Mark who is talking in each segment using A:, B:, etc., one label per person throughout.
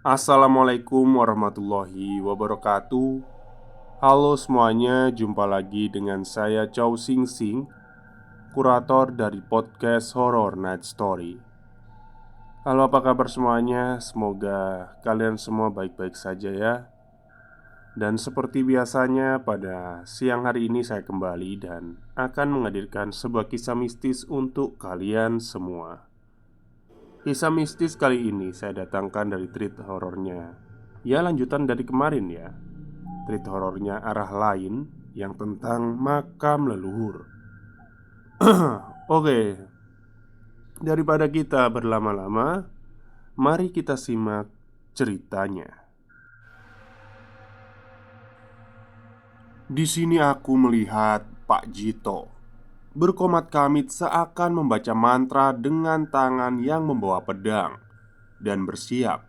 A: Assalamualaikum warahmatullahi wabarakatuh. Halo semuanya, jumpa lagi dengan saya Chow Sing Sing, kurator dari podcast Horror Night Story. Halo, apa kabar semuanya? Semoga kalian semua baik-baik saja ya. Dan seperti biasanya pada siang hari ini saya kembali dan akan menghadirkan sebuah kisah mistis untuk kalian semua. Kisah mistis kali ini saya datangkan dari treat horornya. Ya, lanjutan dari kemarin ya. Treat horornya arah lain yang tentang makam leluhur. Oke, daripada kita berlama-lama, mari kita simak ceritanya. Di sini aku melihat Pak Jito berkomat kamit seakan membaca mantra dengan tangan yang membawa pedang dan bersiap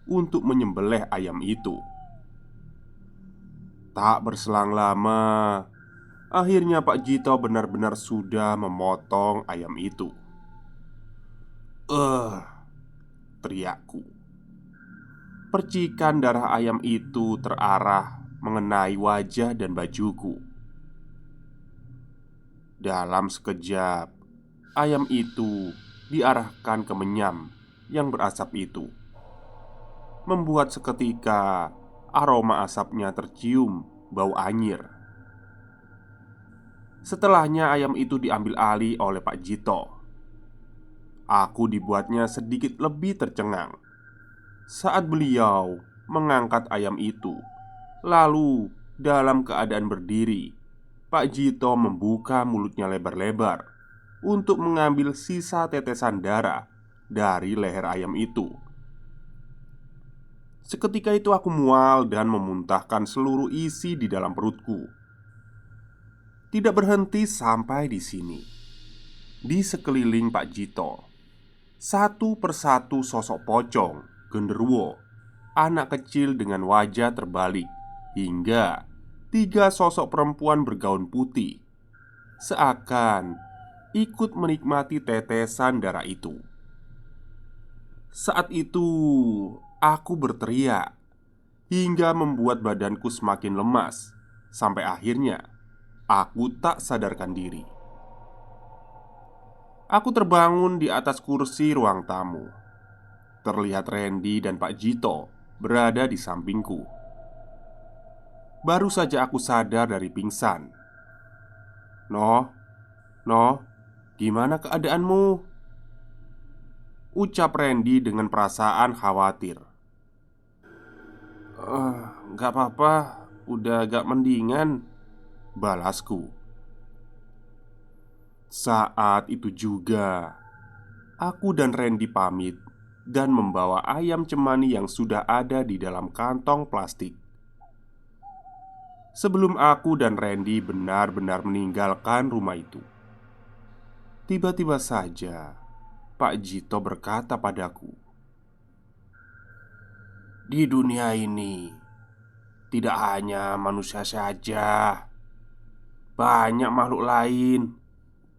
A: untuk menyembelih ayam itu. Tak berselang lama, akhirnya Pak Jito benar-benar sudah memotong ayam itu. Eh, teriakku. Percikan darah ayam itu terarah mengenai wajah dan bajuku. Dalam sekejap, ayam itu diarahkan ke menyam yang berasap itu, membuat seketika aroma asapnya tercium bau anyir. Setelahnya ayam itu diambil alih oleh Pak Jito. Aku dibuatnya sedikit lebih tercengang saat beliau mengangkat ayam itu. Lalu dalam keadaan berdiri, Pak Jito membuka mulutnya lebar-lebar untuk mengambil sisa tetesan darah dari leher ayam itu. Seketika itu aku mual dan memuntahkan seluruh isi di dalam perutku. Tidak berhenti sampai di sini. Di sekeliling Pak Jito, satu persatu sosok pocong, genderuwo, anak kecil dengan wajah terbalik, hingga tiga sosok perempuan bergaun putih seakan ikut menikmati tetesan darah itu. Saat itu aku berteriak hingga membuat badanku semakin lemas. Sampai akhirnya aku tak sadarkan diri. Aku terbangun di atas kursi ruang tamu. Terlihat Randy dan Pak Jito berada di sampingku. Baru saja aku sadar dari pingsan. "Noh, Noh, gimana keadaanmu?" ucap Randy dengan perasaan khawatir. Gak apa-apa, udah agak mendingan," balasku. Saat itu juga aku dan Randy pamit dan membawa ayam cemani yang sudah ada di dalam kantong plastik. Sebelum aku dan Randy benar-benar meninggalkan rumah itu, tiba-tiba saja Pak Jito berkata padaku, "Di dunia ini tidak hanya manusia saja, banyak makhluk lain,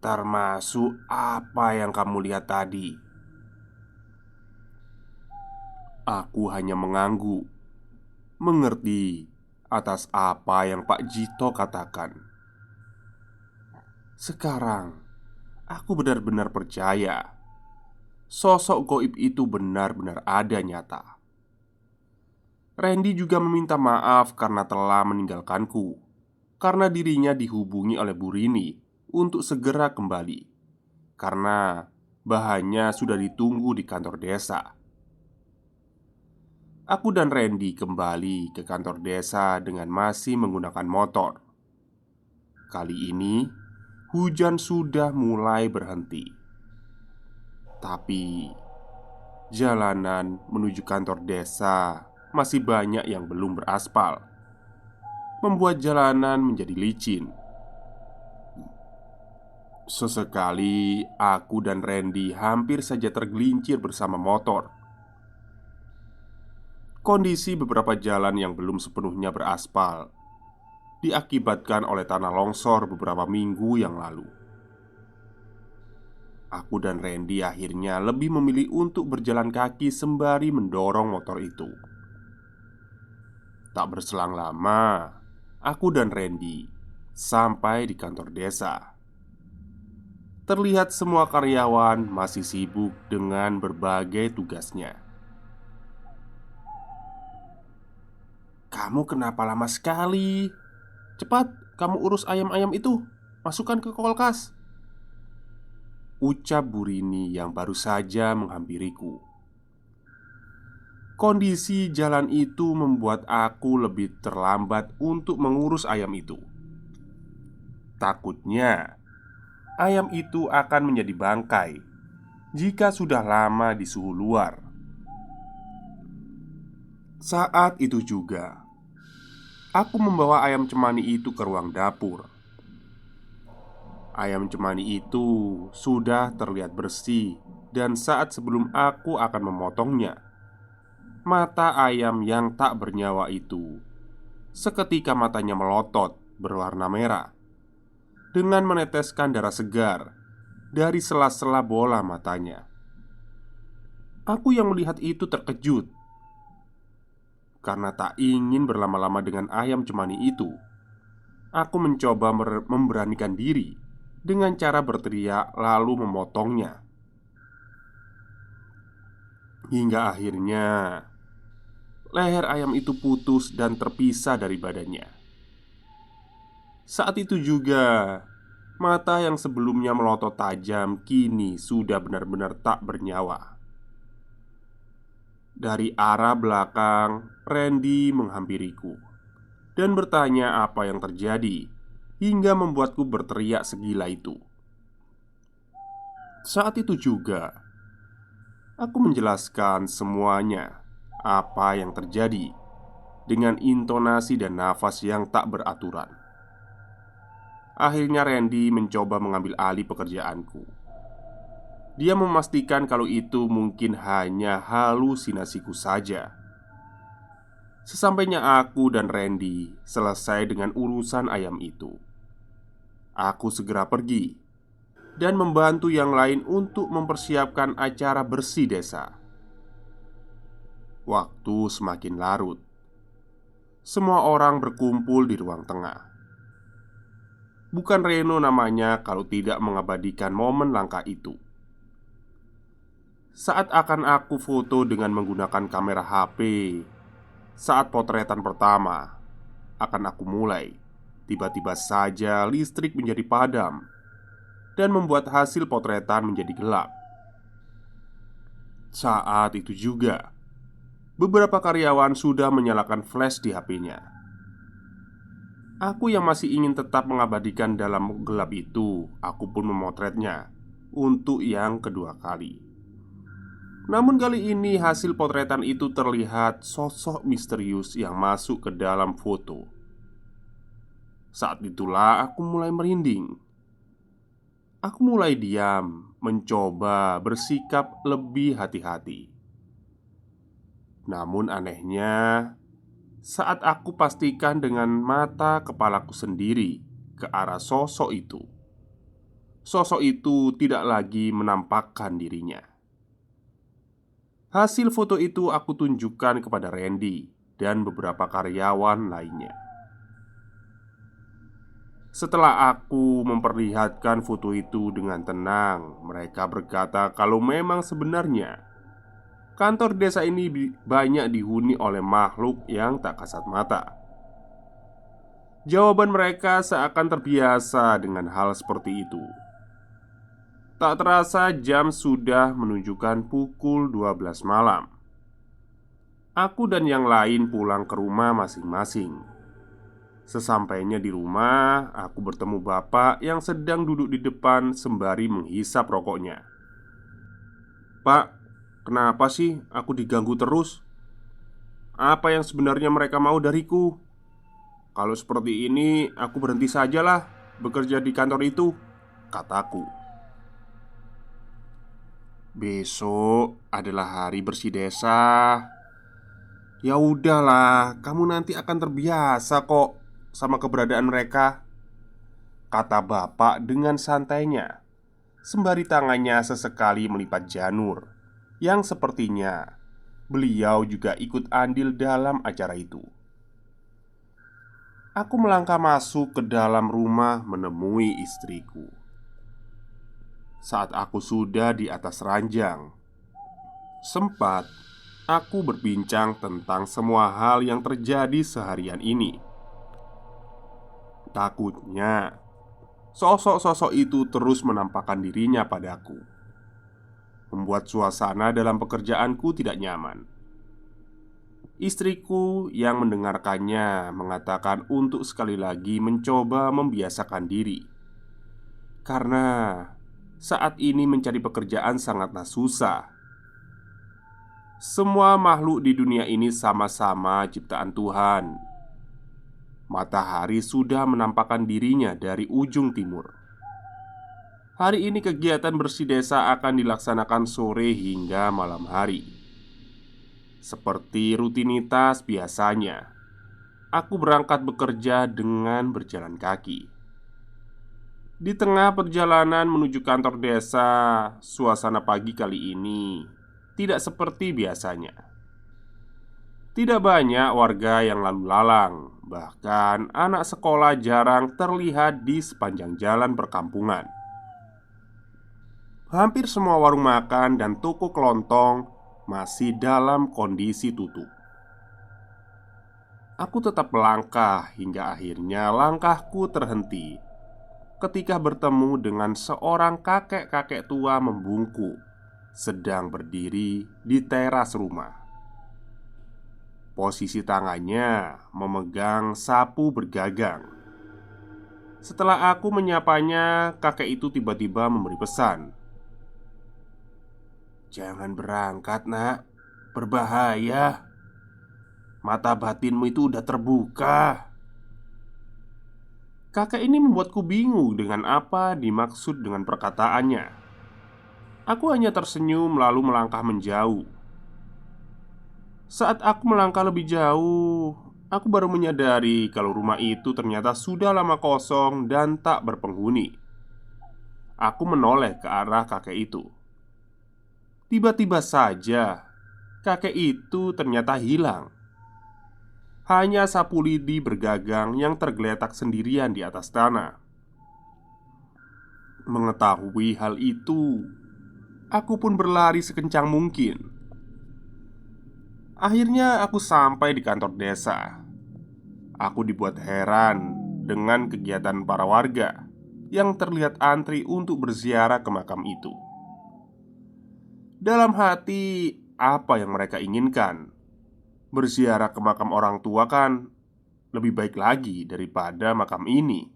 A: termasuk apa yang kamu lihat tadi." Aku hanya mengangguk, mengerti atas apa yang Pak Jito katakan. Sekarang aku benar-benar percaya sosok goib itu benar-benar ada nyata. Randy juga meminta maaf karena telah meninggalkanku, karena dirinya dihubungi oleh Bu Rini untuk segera kembali, karena bahannya sudah ditunggu di kantor desa. Aku dan Randy kembali ke kantor desa dengan masih menggunakan motor. Kali ini hujan sudah mulai berhenti, tapi jalanan menuju kantor desa masih banyak yang belum beraspal, membuat jalanan menjadi licin. Sesekali aku dan Randy hampir saja tergelincir bersama motor. Kondisi beberapa jalan yang belum sepenuhnya beraspal diakibatkan oleh tanah longsor beberapa minggu yang lalu. Aku dan Randy akhirnya lebih memilih untuk berjalan kaki sembari mendorong motor itu. Tak berselang lama, aku dan Randy sampai di kantor desa. Terlihat semua karyawan masih sibuk dengan berbagai tugasnya. "Kamu kenapa lama sekali? Cepat, kamu urus ayam-ayam itu. Masukkan ke kulkas," ucap Bu Rini yang baru saja menghampiriku. Kondisi jalan itu membuat aku lebih terlambat untuk mengurus ayam itu. Takutnya ayam itu akan menjadi bangkai jika sudah lama di suhu luar. Saat itu juga aku membawa ayam cemani itu ke ruang dapur. Ayam cemani itu sudah terlihat bersih, dan saat sebelum aku akan memotongnya, mata ayam yang tak bernyawa itu seketika matanya melotot berwarna merah dengan meneteskan darah segar dari sela-sela bola matanya. Aku yang melihat itu terkejut. Karena tak ingin berlama-lama dengan ayam cemani itu, aku mencoba memberanikan diri dengan cara berteriak lalu memotongnya. Hingga akhirnya leher ayam itu putus dan terpisah dari badannya. Saat itu juga mata yang sebelumnya melotot tajam kini sudah benar-benar tak bernyawa. Dari arah belakang, Randy menghampiriku dan bertanya apa yang terjadi hingga membuatku berteriak segila itu. Saat itu juga aku menjelaskan semuanya apa yang terjadi dengan intonasi dan nafas yang tak beraturan. Akhirnya Randy mencoba mengambil alih pekerjaanku. Dia memastikan kalau itu mungkin hanya halusinasiku saja. Sesampainya aku dan Randy selesai dengan urusan ayam itu, aku segera pergi dan membantu yang lain untuk mempersiapkan acara bersih desa. Waktu semakin larut. Semua orang berkumpul di ruang tengah. Bukan Reno namanya kalau tidak mengabadikan momen langka itu. Saat akan aku foto dengan menggunakan kamera HP, saat potretan pertama akan aku mulai, tiba-tiba saja listrik menjadi padam dan membuat hasil potretan menjadi gelap. Saat itu juga beberapa karyawan sudah menyalakan flash di HP-nya. Aku yang masih ingin tetap mengabadikan dalam gelap itu, aku pun memotretnya untuk yang kedua kali. Namun kali ini hasil potretan itu terlihat sosok misterius yang masuk ke dalam foto. Saat itulah aku mulai merinding. Aku mulai diam, mencoba bersikap lebih hati-hati. Namun anehnya, saat aku pastikan dengan mata kepalaku sendiri ke arah sosok itu tidak lagi menampakkan dirinya. Hasil foto itu aku tunjukkan kepada Randy dan beberapa karyawan lainnya. Setelah aku memperlihatkan foto itu dengan tenang, mereka berkata kalau memang sebenarnya kantor desa ini banyak dihuni oleh makhluk yang tak kasat mata. Jawaban mereka seakan terbiasa dengan hal seperti itu. Tak terasa jam sudah menunjukkan pukul 12 malam. Aku dan yang lain pulang ke rumah masing-masing. Sesampainya di rumah, aku bertemu bapak yang sedang duduk di depan sembari menghisap rokoknya. "Pak, kenapa sih aku diganggu terus? Apa yang sebenarnya mereka mau dariku? Kalau seperti ini, aku berhenti sajalah bekerja di kantor itu," kataku. "Besok adalah hari bersih desa. Ya udahlah, kamu nanti akan terbiasa kok sama keberadaan mereka," kata bapak dengan santainya sembari tangannya sesekali melipat janur yang sepertinya beliau juga ikut andil dalam acara itu. Aku melangkah masuk ke dalam rumah menemui istriku. Saat aku sudah di atas ranjang, sempat aku berbincang tentang semua hal yang terjadi seharian ini. Takutnya sosok-sosok itu terus menampakkan dirinya padaku, membuat suasana dalam pekerjaanku tidak nyaman. Istriku yang mendengarkannya mengatakan untuk sekali lagi mencoba membiasakan diri, karena saat ini mencari pekerjaan sangatlah susah. Semua makhluk di dunia ini sama-sama ciptaan Tuhan. Matahari sudah menampakkan dirinya dari ujung timur. Hari ini kegiatan bersih desa akan dilaksanakan sore hingga malam hari. Seperti rutinitas biasanya, aku berangkat bekerja dengan berjalan kaki. Di tengah perjalanan menuju kantor desa, suasana pagi kali ini tidak seperti biasanya. Tidak banyak warga yang lalu lalang, bahkan anak sekolah jarang terlihat di sepanjang jalan perkampungan. Hampir semua warung makan dan toko kelontong masih dalam kondisi tutup. Aku tetap melangkah hingga akhirnya langkahku terhenti ketika bertemu dengan seorang kakek-kakek tua membungkuk sedang berdiri di teras rumah. Posisi tangannya memegang sapu bergagang. Setelah aku menyapanya, kakek itu tiba-tiba memberi pesan, "Jangan berangkat, nak. Berbahaya. Mata batinmu itu udah terbuka." Kakek ini membuatku bingung dengan apa dimaksud dengan perkataannya. Aku hanya tersenyum lalu melangkah menjauh. Saat aku melangkah lebih jauh, aku baru menyadari kalau rumah itu ternyata sudah lama kosong dan tak berpenghuni. Aku menoleh ke arah kakek itu. Tiba-tiba saja, kakek itu ternyata hilang. Hanya sapu lidi bergagang yang tergeletak sendirian di atas tanah. Mengetahui hal itu, aku pun berlari sekencang mungkin. Akhirnya aku sampai di kantor desa. Aku dibuat heran dengan kegiatan para warga yang terlihat antri untuk berziarah ke makam itu. Dalam hati, apa yang mereka inginkan? Berziarah ke makam orang tua kan lebih baik lagi daripada makam ini.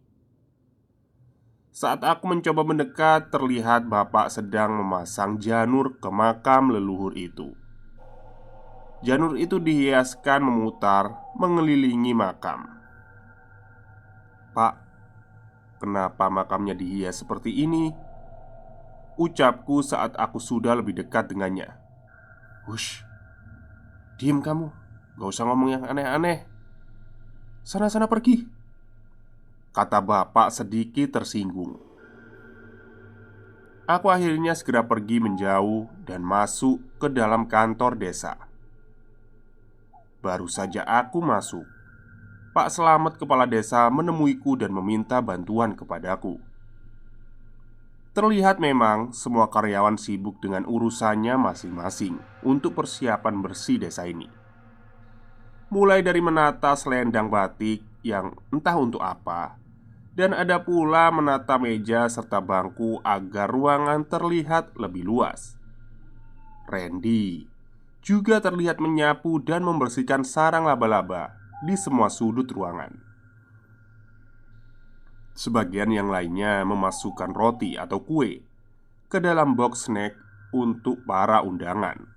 A: Saat aku mencoba mendekat, terlihat bapak sedang memasang janur ke makam leluhur itu. Janur itu dihiaskan memutar mengelilingi makam. "Pak, kenapa makamnya dihias seperti ini?" ucapku saat aku sudah lebih dekat dengannya. "Hush, diem kamu. Gak usah ngomong yang aneh-aneh. Sana-sana pergi," kata bapak sedikit tersinggung. Aku akhirnya segera pergi menjauh dan masuk ke dalam kantor desa. Baru saja aku masuk, Pak Slamet kepala desa menemuiku dan meminta bantuan kepadaku. Terlihat memang semua karyawan sibuk dengan urusannya masing-masing untuk persiapan bersih desa ini. Mulai dari menata selendang batik yang entah untuk apa, dan ada pula menata meja serta bangku agar ruangan terlihat lebih luas. Randy juga terlihat menyapu dan membersihkan sarang laba-laba di semua sudut ruangan. Sebagian yang lainnya memasukkan roti atau kue ke dalam box snack untuk para undangan.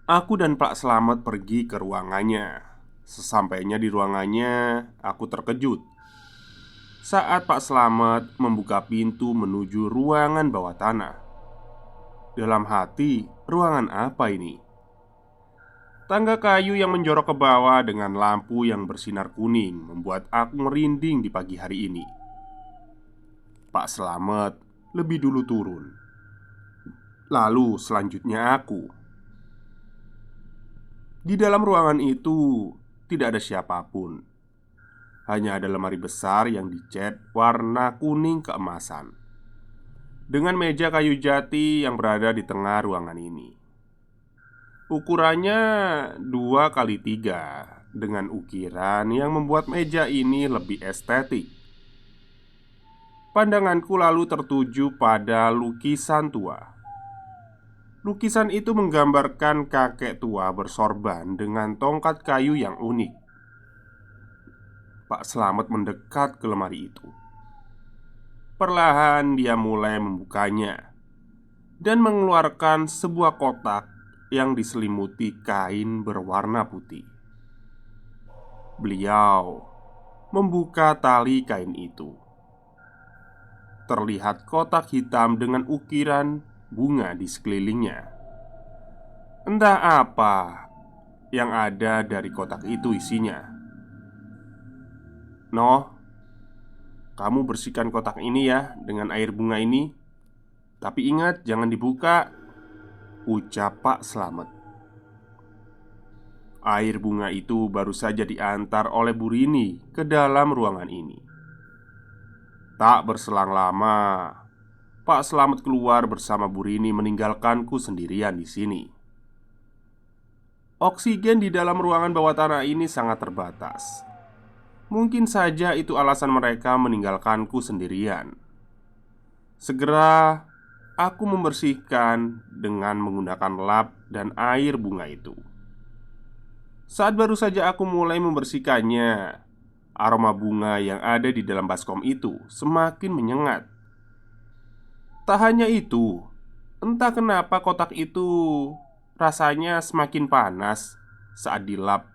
A: Aku dan Pak Slamet pergi ke ruangannya. Sesampainya di ruangannya, aku terkejut saat Pak Slamet membuka pintu menuju ruangan bawah tanah. Dalam hati, ruangan apa ini? Tangga kayu yang menjorok ke bawah dengan lampu yang bersinar kuning membuat aku merinding di pagi hari ini. Pak Slamet lebih dulu turun. Lalu selanjutnya aku. Di dalam ruangan itu tidak ada siapapun. Hanya ada lemari besar yang dicat warna kuning keemasan, dengan meja kayu jati yang berada di tengah ruangan ini. Ukurannya 2 kali 3 dengan ukiran yang membuat meja ini lebih estetik. Pandanganku lalu tertuju pada lukisan tua. Lukisan itu menggambarkan kakek tua bersorban dengan tongkat kayu yang unik. Pak Slamet mendekat ke lemari itu. Perlahan dia mulai membukanya dan mengeluarkan sebuah kotak yang diselimuti kain berwarna putih. Beliau membuka tali kain itu. Terlihat kotak hitam dengan ukiran bunga di sekelilingnya. Entah apa yang ada dari kotak itu isinya. "Noh, kamu bersihkan kotak ini ya dengan air bunga ini. Tapi ingat jangan dibuka," ucap Pak Slamet. Air bunga itu baru saja diantar oleh Bu Rini ke dalam ruangan ini. Tak berselang lama, Pak Slamet keluar bersama Bu Rini meninggalkanku sendirian di sini. Oksigen di dalam ruangan bawah tanah ini sangat terbatas. Mungkin saja itu alasan mereka meninggalkanku sendirian. Segera aku membersihkan dengan menggunakan lap dan air bunga itu. Saat baru saja aku mulai membersihkannya, aroma bunga yang ada di dalam baskom itu semakin menyengat. Tak hanya itu, entah kenapa kotak itu rasanya semakin panas saat dilap.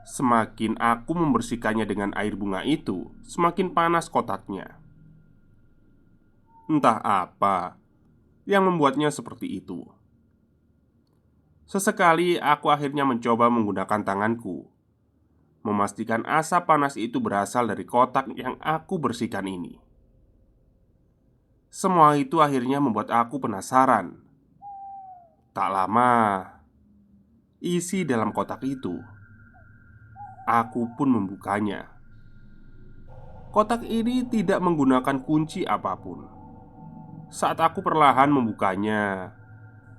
A: Semakin aku membersihkannya dengan air bunga itu, semakin panas kotaknya. Entah apa yang membuatnya seperti itu. Sesekali aku akhirnya mencoba menggunakan tanganku, memastikan asap panas itu berasal dari kotak yang aku bersihkan ini. Semua itu akhirnya membuat aku penasaran. Tak lama, isi dalam kotak itu, aku pun membukanya. Kotak ini tidak menggunakan kunci apapun. Saat aku perlahan membukanya,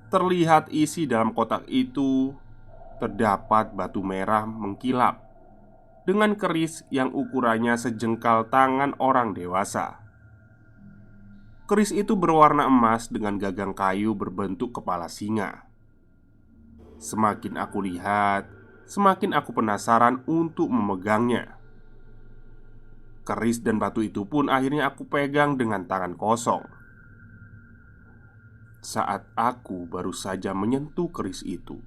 A: terlihat isi dalam kotak itu terdapat batu merah mengkilap dengan keris yang ukurannya sejengkal tangan orang dewasa. Keris itu berwarna emas dengan gagang kayu berbentuk kepala singa. Semakin aku lihat, semakin aku penasaran untuk memegangnya. Keris dan batu itu pun akhirnya aku pegang dengan tangan kosong. Saat aku baru saja menyentuh keris itu,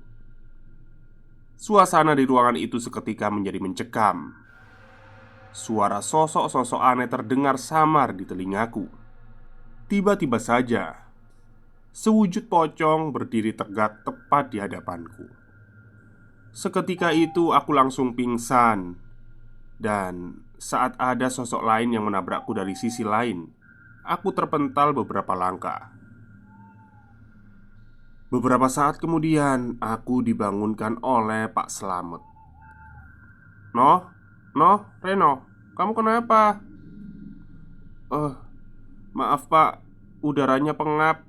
A: suasana di ruangan itu seketika menjadi mencekam. Suara sosok-sosok aneh terdengar samar di telingaku. Tiba-tiba saja, sewujud pocong berdiri tegak tepat di hadapanku. Seketika itu aku langsung pingsan. Dan saat ada sosok lain yang menabrakku dari sisi lain, aku terpental beberapa langkah. Beberapa saat kemudian, aku dibangunkan oleh Pak Slamet. "Noh, Noh, Reno, kamu kenapa?" Maaf pak, udaranya pengap,"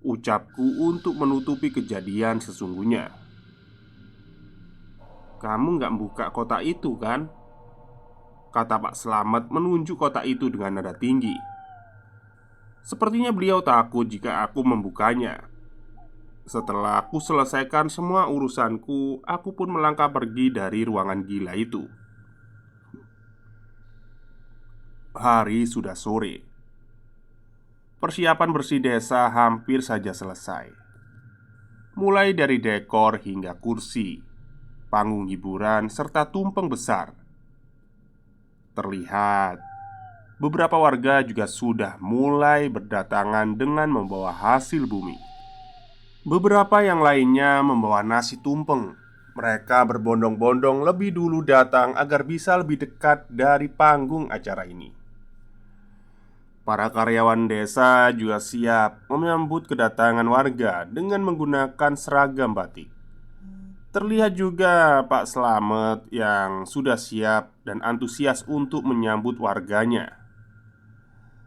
A: ucapku untuk menutupi kejadian sesungguhnya. "Kamu nggak buka kotak itu kan?" kata Pak Slamet menunjuk kotak itu dengan nada tinggi. Sepertinya beliau takut jika aku membukanya. Setelah aku selesaikan semua urusanku, aku pun melangkah pergi dari ruangan gila itu. Hari sudah sore. Persiapan bersih desa hampir saja selesai. Mulai dari dekor hingga kursi, panggung hiburan, serta tumpeng besar. Terlihat beberapa warga juga sudah mulai berdatangan dengan membawa hasil bumi. Beberapa yang lainnya membawa nasi tumpeng. Mereka berbondong-bondong lebih dulu datang agar bisa lebih dekat dari panggung acara ini. Para karyawan desa juga siap menyambut kedatangan warga dengan menggunakan seragam batik. Terlihat juga Pak Slamet yang sudah siap dan antusias untuk menyambut warganya.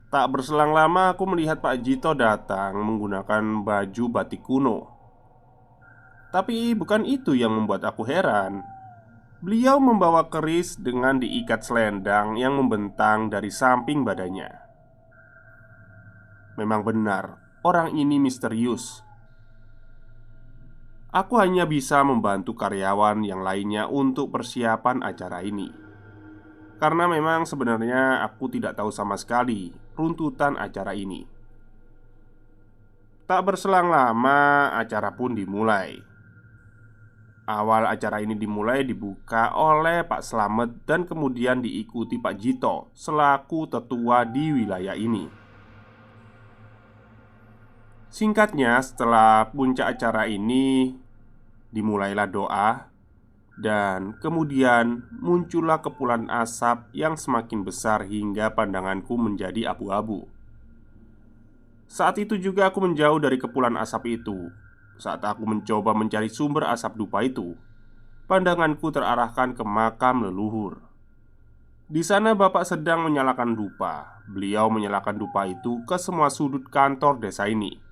A: Tak berselang lama aku melihat Pak Jito datang menggunakan baju batik kuno. Tapi bukan itu yang membuat aku heran. Beliau membawa keris dengan diikat selendang yang membentang dari samping badannya. Memang benar, orang ini misterius. Aku hanya bisa membantu karyawan yang lainnya untuk persiapan acara ini. Karena memang sebenarnya aku tidak tahu sama sekali runtutan acara ini. Tak berselang lama, acara pun dimulai. Awal acara ini dibuka oleh Pak Slamet dan kemudian diikuti Pak Jito selaku tetua di wilayah ini. Singkatnya, setelah puncak acara ini dimulailah doa dan kemudian muncullah kepulan asap yang semakin besar hingga pandanganku menjadi abu-abu. Saat itu juga aku menjauh dari kepulan asap itu. Saat aku mencoba mencari sumber asap dupa itu, pandanganku terarahkan ke makam leluhur. Di sana bapak sedang menyalakan dupa. Beliau menyalakan dupa itu ke semua sudut kantor desa ini.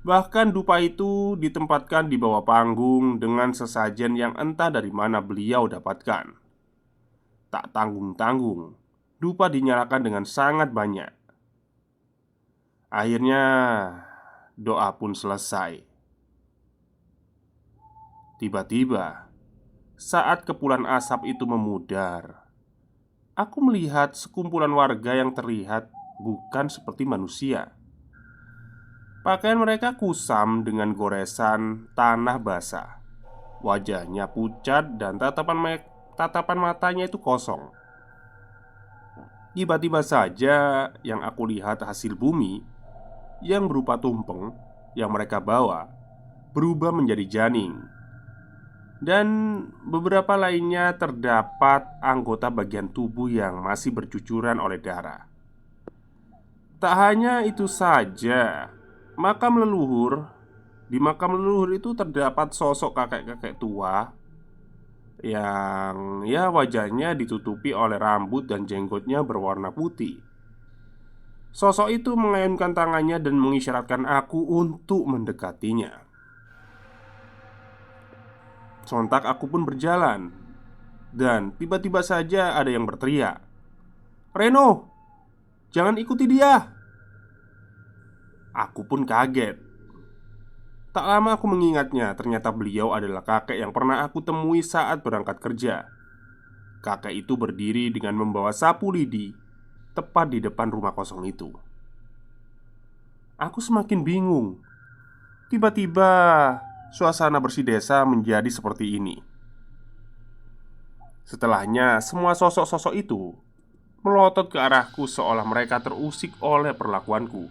A: Bahkan dupa itu ditempatkan di bawah panggung dengan sesajen yang entah dari mana beliau dapatkan. Tak tanggung-tanggung, dupa dinyalakan dengan sangat banyak. Akhirnya, doa pun selesai. Tiba-tiba, saat kepulan asap itu memudar, aku melihat sekumpulan warga yang terlihat bukan seperti manusia. Pakaian mereka kusam dengan goresan tanah basah. Wajahnya pucat dan tatapan matanya itu kosong. Tiba-tiba saja yang aku lihat hasil bumi yang berupa tumpeng yang mereka bawa berubah menjadi janing. Dan beberapa lainnya terdapat anggota bagian tubuh yang masih bercucuran oleh darah. Tak hanya itu saja, makam leluhur di makam leluhur itu terdapat sosok kakek-kakek tua yang wajahnya ditutupi oleh rambut dan jenggotnya berwarna putih. Sosok itu mengayunkan tangannya dan mengisyaratkan aku untuk mendekatinya. Sontak aku pun berjalan. Dan tiba-tiba saja ada yang berteriak, "Reno, jangan ikuti dia!" Aku pun kaget. Tak lama aku mengingatnya. Ternyata beliau adalah kakek yang pernah aku temui saat berangkat kerja. Kakek itu berdiri dengan membawa sapu lidi tepat di depan rumah kosong itu. Aku semakin bingung. Tiba-tiba suasana bersih desa menjadi seperti ini. Setelahnya, semua sosok-sosok itu melotot ke arahku seolah mereka terusik oleh perlakuanku.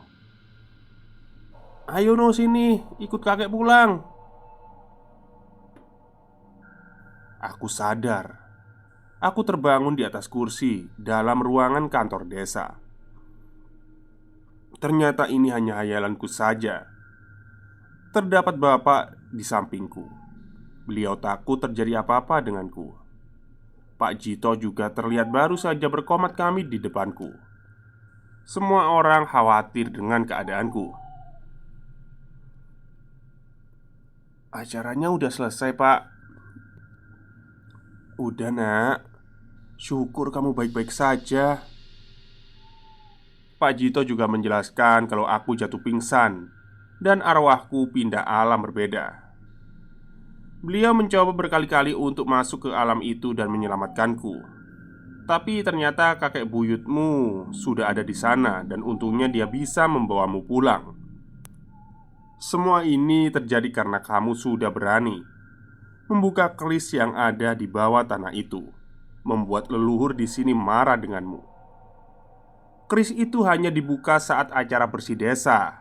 A: "Ayo no sini, ikut kakek pulang." Aku sadar. Aku terbangun di atas kursi dalam ruangan kantor desa. Ternyata ini hanya hayalanku saja. Terdapat bapak di sampingku. Beliau takut terjadi apa-apa denganku. Pak Jito juga terlihat baru saja berkomat kami di depanku. Semua orang khawatir dengan keadaanku. "Acaranya udah selesai, Pak." "Udah, Nak. Syukur kamu baik-baik saja." Pak Jito juga menjelaskan kalau aku jatuh pingsan dan arwahku pindah alam berbeda. Beliau mencoba berkali-kali untuk masuk ke alam itu dan menyelamatkanku. Tapi ternyata kakek buyutmu sudah ada di sana dan untungnya dia bisa membawamu pulang. Semua ini terjadi karena kamu sudah berani membuka keris yang ada di bawah tanah itu, membuat leluhur di sini marah denganmu. Keris itu hanya dibuka saat acara bersih desa,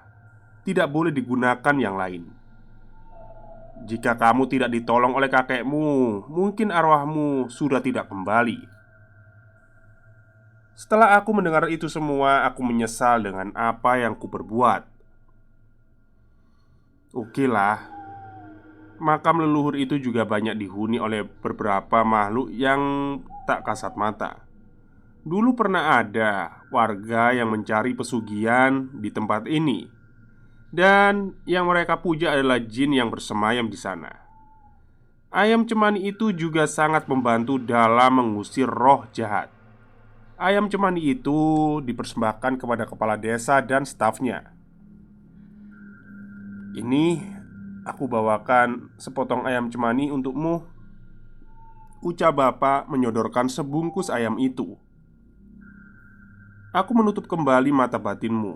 A: tidak boleh digunakan yang lain. Jika kamu tidak ditolong oleh kakekmu, mungkin arwahmu sudah tidak kembali. Setelah aku mendengar itu semua, aku menyesal dengan apa yang kuperbuat. Oke lah, makam leluhur itu juga banyak dihuni oleh beberapa makhluk yang tak kasat mata. Dulu pernah ada warga yang mencari pesugihan di tempat ini, dan yang mereka puja adalah jin yang bersemayam di sana. Ayam cemani itu juga sangat membantu dalam mengusir roh jahat. Ayam cemani itu dipersembahkan kepada kepala desa dan stafnya. Ini aku bawakan sepotong ayam cemani untukmu, ucap bapak menyodorkan sebungkus ayam itu. Aku menutup kembali mata batinmu.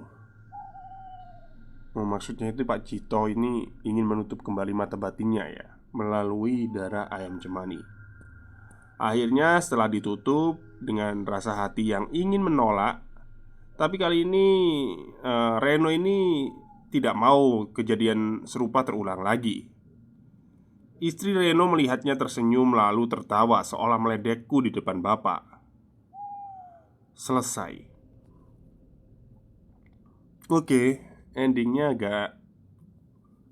A: Oh, maksudnya itu Pak Cito ini ingin menutup kembali mata batinnya ya, melalui darah ayam cemani. Akhirnya setelah ditutup dengan rasa hati yang ingin menolak, tapi kali ini Reno ini tidak mau kejadian serupa terulang lagi. Istri Reno melihatnya tersenyum lalu tertawa seolah meledekku di depan bapak. Selesai. Oke, endingnya agak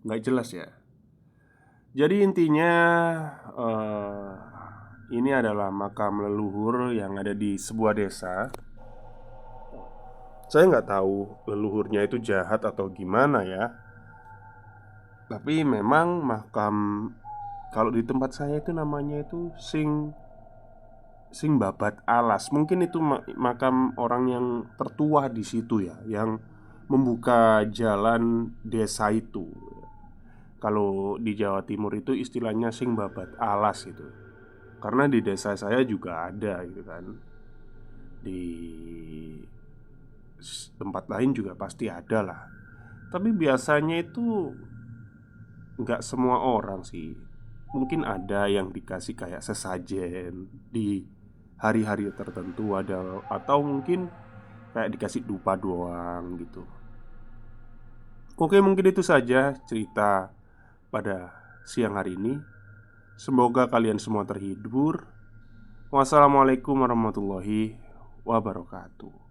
A: nggak jelas ya. Jadi intinya eh, ini adalah makam leluhur yang ada di sebuah desa. Saya nggak tahu leluhurnya itu jahat atau gimana ya. Tapi memang makam kalau di tempat saya itu namanya itu Sing Sing Babat Alas. Mungkin itu makam orang yang tertua di situ ya, yang membuka jalan desa itu. Kalau di Jawa Timur itu istilahnya Sing Babat Alas itu. Karena di desa saya juga ada gitu kan. Di tempat lain juga pasti ada lah. Tapi biasanya itu nggak semua orang sih. Mungkin ada yang dikasih kayak sesajen di hari-hari tertentu ada, atau mungkin kayak dikasih dupa doang gitu. Oke, mungkin itu saja cerita pada siang hari ini. Semoga kalian semua terhibur. Wassalamualaikum warahmatullahi wabarakatuh.